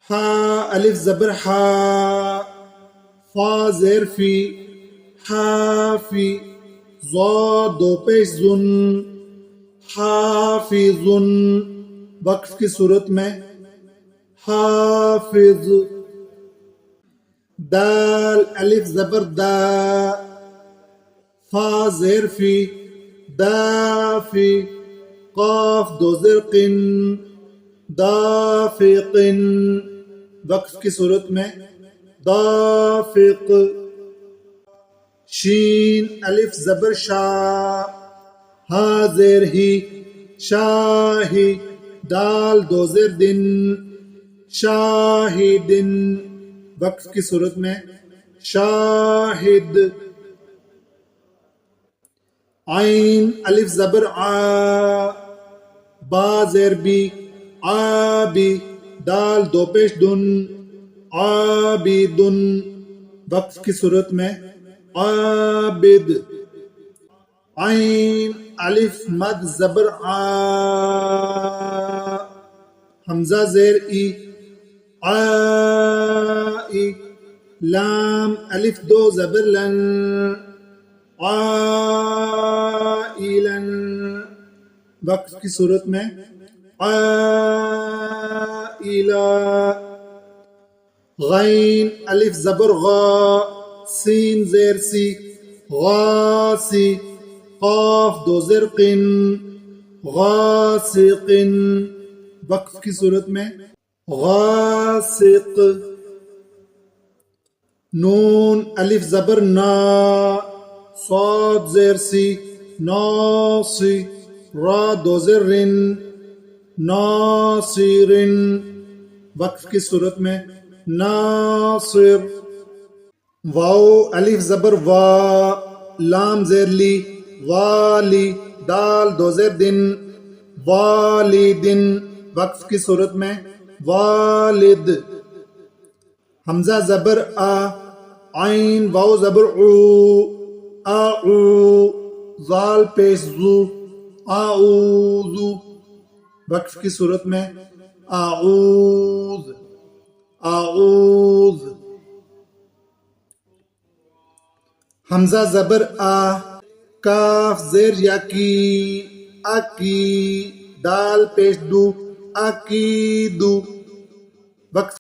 ہا الف زبر ہا، فا زیر فی، حافی، ضاد دو پیش زن، حافظن، وقف کی صورت میں حافظ. دال الف زبر دا، فا زیر فی، دافی، قاف دو زیر قن، دافقن، وقف کی صورت میں دافق. شین الف زبر شا، ہا زیر ہی، شاہی، دال دو زیر دن، شاہدن، وقف کی صورت میں شاہد. عین الف زبر آ، با زیر بی، آبی، دال دو پیش دن، عابدن، وقف کی صورت میں عابد. عین الف مد زبر آ، حمزہ زیر ای، آئی، لام الف دو زبر لن، عائلن، وقف کی صورت میں عائلہ. غین الف زبر غا، سین زیر سی، غاسی، قاف دو زیر قن، غاسقن، وقف کی صورت میں غاسق. نون الف زبر نا، صاد زیر سی، ناصی، را دو زیر رن، ناصرن، وقف کی صورت میں ناصر. واو الف زبر وا، لام زیر لی، والی، دال دو زیر دن، والدن، وقف کی صورت میں والد. حمزہ زبر آ، عین واو زبر عو، اعو، ذال پیش زو، اعوذ، وقف کی صورت میں اعوذ، اعوذ. حمزہ زبر آ، کاف زیر یا کی، اکی، دال پیش دو، اکیدو، وقف